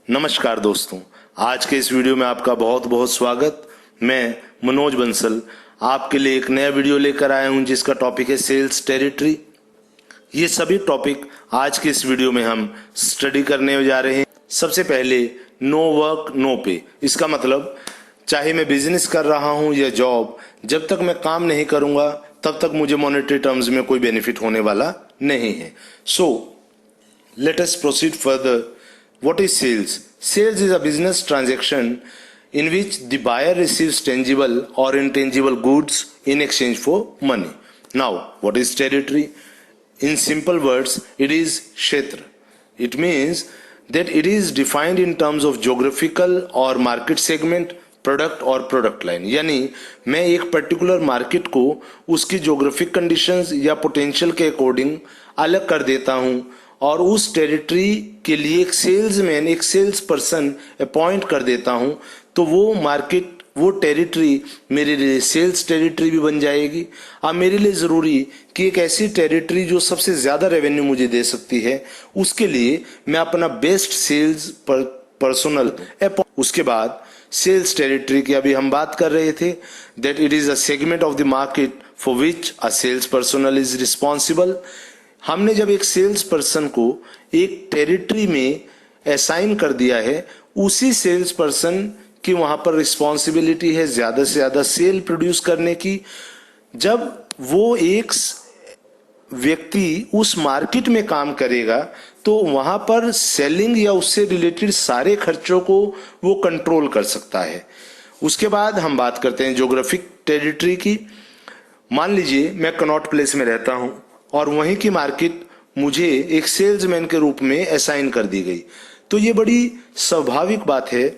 नमस्कार दोस्तों, आज के इस वीडियो में आपका बहुत बहुत स्वागत। मैं मनोज बंसल आपके लिए एक नया वीडियो लेकर आया हूं जिसका टॉपिक है सेल्स टेरिटरी। ये सभी टॉपिक आज के इस वीडियो में हम स्टडी करने जा रहे हैं। सबसे पहले नो वर्क नो पे। इसका मतलब चाहे मैं बिजनेस कर रहा हूं या जॉब, जब तक मैं काम नहीं करूंगा तब तक मुझे मॉनेटरी टर्म्स में कोई बेनिफिट होने वाला नहीं है। सो let us proceed further. What is sales? Sales is a business transaction in which the buyer receives tangible or intangible goods in exchange for money. Now, what is territory? In simple words, it is kshetra. It means that it is defined in terms of geographical or market segment, product और product line. यानी मैं एक particular market को उसकी geographic conditions या potential के according अलग कर देता हूं और उस टेरिटरी के लिए एक सेल्समैन, एक सेल्स पर्सन अपॉइंट कर देता हूं, तो वो मार्केट, वो टेरिटरी मेरे लिए सेल्स टेरिटरी भी बन जाएगी। अब मेरे लिए जरूरी कि एक ऐसी टेरिटरी जो सबसे ज्यादा रेवेन्यू मुझे दे सकती है, उसके लिए मैं अपना बेस्ट सेल्स पर्सनल। उसके बाद सेल्स टेरिटरी की अभी हम बात कर रहे थे, that it is a segment of the market for which a sales personal is responsible. हमने जब एक सेल्स पर्सन को एक टेरिटरी में असाइन कर दिया है, उसी सेल्स पर्सन की वहां पर रिस्पॉन्सिबिलिटी है ज्यादा से ज्यादा सेल प्रोड्यूस करने की। जब वो एक व्यक्ति उस मार्केट में काम करेगा तो वहां पर सेलिंग या उससे रिलेटेड सारे खर्चों को वो कंट्रोल कर सकता है। उसके बाद हम बात करते हैं ज्योग्राफिक टेरिटरी की। मान लीजिए मैं कनॉट प्लेस में रहता हूं और वहीं की मार्केट मुझे एक सेल्समैन के रूप में असाइन कर दी गई, तो ये बड़ी स्वाभाविक बात है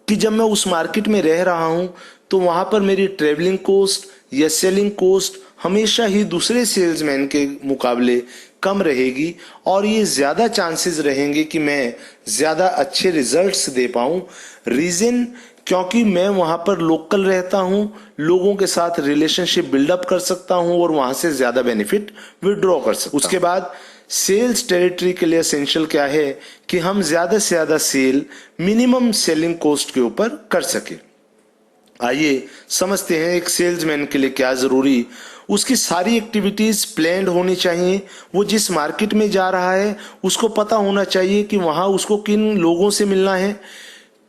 कि जब मैं उस मार्केट में रह रहा हूं तो वहां पर मेरी ट्रेवलिंग कॉस्ट या सेलिंग कॉस्ट हमेशा ही दूसरे सेल्समैन के मुकाबले कम रहेगी और ये ज्यादा चांसेस रहेंगे कि मैं ज्यादा अच्छे रिजल्ट्स दे पाऊं। रीजन, क्योंकि मैं वहां पर लोकल रहता हूं, लोगों के साथ रिलेशनशिप बिल्डअप कर सकता हूं और वहां से ज्यादा बेनिफिट विड्रॉ कर सकता हूं। उसके बाद सेल्स टेरिटरी के लिए एसेंशियल क्या है कि हम ज्यादा से ज्यादा सेल मिनिमम सेलिंग कॉस्ट के ऊपर कर सके। आइए समझते हैं एक सेल्समैन के लिए क्या जरूरी। उसकी सारी एक्टिविटीज प्लान्ड होनी चाहिए। वो जिस मार्केट में जा रहा है उसको पता होना चाहिए कि वहां उसको किन लोगों से मिलना है,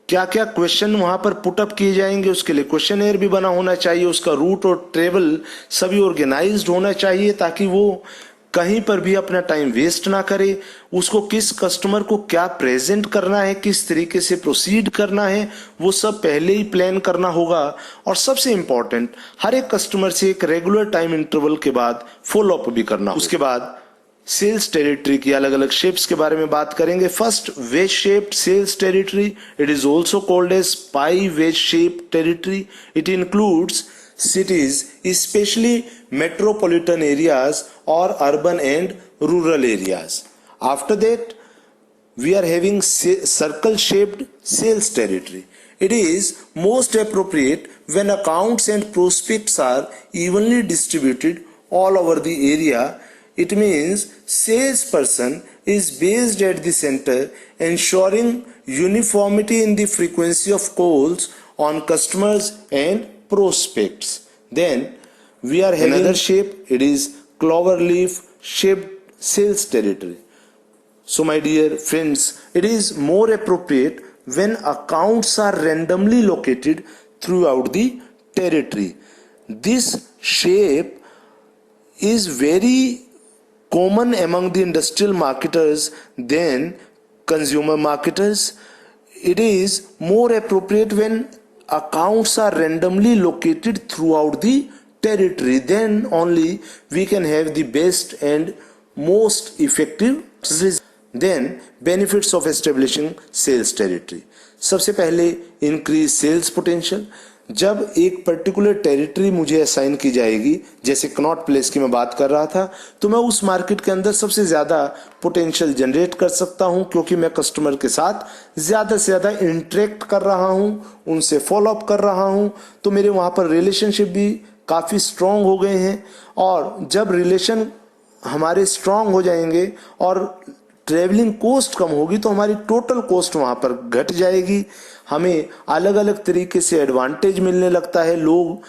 क्या क्या क्वेश्चन वहां पर पुटअप किए जाएंगे, उसके लिए क्वेश्चनएयर भी बना होना चाहिए। उसका रूट और ट्रेवल सभी ऑर्गेनाइज्ड होना चाहिए ताकि वो कहीं पर भी अपना टाइम वेस्ट ना करे। उसको किस कस्टमर को क्या प्रेजेंट करना है, किस तरीके से प्रोसीड करना है, वो सब पहले ही प्लान करना होगा। और सबसे इंपॉर्टेंट, हर एक कस्टमर से एक रेगुलर टाइम इंटरवल के बाद फॉलो अप भी करना होगा। उसके बाद सेल्स टेरिटरी की अलग अलग शेप्स के बारे में बात करेंगे। First, wedge shaped sales territory. It is also called as pie wedge shape territory. It includes cities, especially metropolitan areas or urban and rural areas. After that, we are having circle shaped sales territory. It is most appropriate when accounts and prospects are evenly distributed all over the area. It means salesperson is based at the center, ensuring uniformity in the frequency of calls on customers and prospects. Then we are having another shape. It is clover leaf shaped sales territory. So my dear friends, it is more appropriate when accounts are randomly located throughout the territory. This shape is very common among the industrial marketers than consumer marketers. It is more appropriate when accounts are randomly located throughout the territory. Then only we can have the best and most effective results. Then benefits of establishing sales territory. सबसे पहले increase sales potential. जब एक particular territory मुझे assign की जाएगी, जैसे Connaught place की मैं बात कर रहा था, तो मैं उस मार्केट के अंदर सबसे ज्यादा पोटेंशियल जनरेट कर सकता हूं क्योंकि मैं कस्टमर के साथ ज्यादा से ज्यादा इंटरेक्ट कर रहा हूं, उनसे फॉलो अप कर रहा हूं, तो मेरे वहां पर रिलेशनशिप भी काफी स्ट्रांग हो गए हैं। और जब रिलेशन हमारे स्ट्रांग हो जाएंगे और ट्रेवलिंग कॉस्ट कम होगी तो हमारी टोटल कॉस्ट वहां पर घट जाएगी। हमें अलग अलग तरीके से एडवांटेज मिलने लगता है, लोग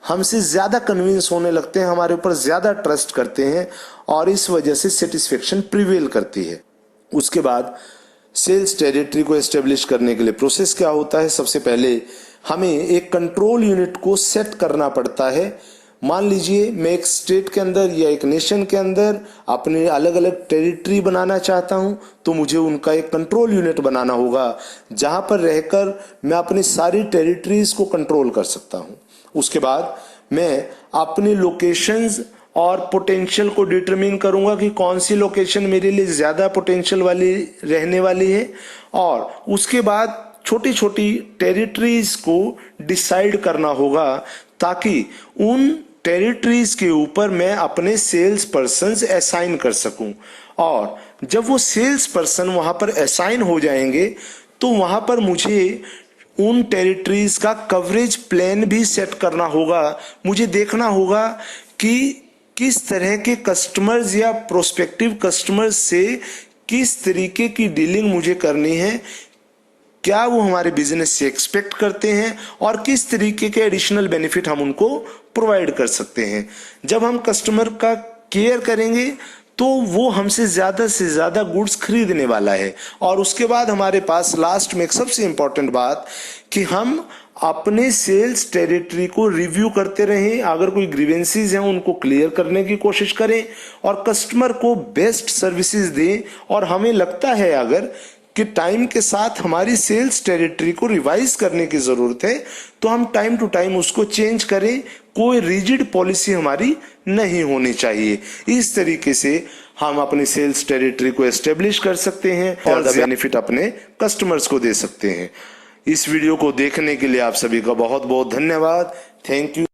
हमसे ज्यादा कन्विंस होने लगते हैं, हमारे ऊपर ज्यादा ट्रस्ट करते हैं और इस वजह से सेटिस्फेक्शन प्रिवेल करती है। उसके बाद सेल्स टेरिटरी को एस्टेब्लिश करने के लिए प्रोसेस क्या होता है? सबसे पहले हमें एक कंट्रोल यूनिट को सेट करना पड़ता है। मान लीजिए मैं एक स्टेट के अंदर या एक नेशन के अंदर अपने अलग अलग टेरिटरी बनाना चाहता हूं, तो मुझे उनका एक कंट्रोल यूनिट बनाना होगा जहां पर रहकर मैं अपनी सारी टेरिटरीज को कंट्रोल कर सकता हूं। उसके बाद मैं अपनी लोकेशंस और पोटेंशियल को डिटरमिन करूंगा कि कौन सी लोकेशन मेरे लिए ज्यादा पोटेंशियल वाली रहने वाली है, और उसके बाद छोटी छोटी टेरिटरीज को डिसाइड करना होगा ताकि उन टेरिटरीज के ऊपर मैं अपने सेल्स पर्सन्स असाइन कर सकूं। और जब वो सेल्स पर्सन वहां पर असाइन हो जाएंगे तो वहां पर मुझे उन टेरिटरीज का कवरेज प्लान भी सेट करना होगा। मुझे देखना होगा कि किस तरह के कस्टमर्स या प्रोस्पेक्टिव कस्टमर्स से किस तरीके की डीलिंग मुझे करनी है, क्या वो हमारे बिजनेस से एक्सपेक्ट करते हैं और किस तरीके के एडिशनल बेनिफिट हम उनको प्रोवाइड कर सकते हैं। जब हम कस्टमर का केयर करेंगे तो वो हमसे से ज्यादा गुड्स खरीदने वाला है। और उसके बाद हमारे पास लास्ट में एक सबसे इंपॉर्टेंट बात कि हम अपने सेल्स टेरिटरी को रिव्यू करते रहें, अगर कोई ग्रीवेंसीज हैं उनको क्लियर करने की कोशिश करें और कस्टमर को बेस्ट सर्विसेज दें। और हमें लगता है अगर कि टाइम के साथ हमारी सेल्स टेरिटरी को रिवाइज करने की जरूरत है तो हम टाइम टू टाइम उसको चेंज करें, कोई रिजिड पॉलिसी हमारी नहीं होनी चाहिए। इस तरीके से हम अपनी सेल्स टेरिटरी को एस्टेब्लिश कर सकते हैं और बेनिफिट अपने कस्टमर्स को दे सकते हैं। इस वीडियो को देखने के लिए आप सभी का बहुत बहुत धन्यवाद। Thank you.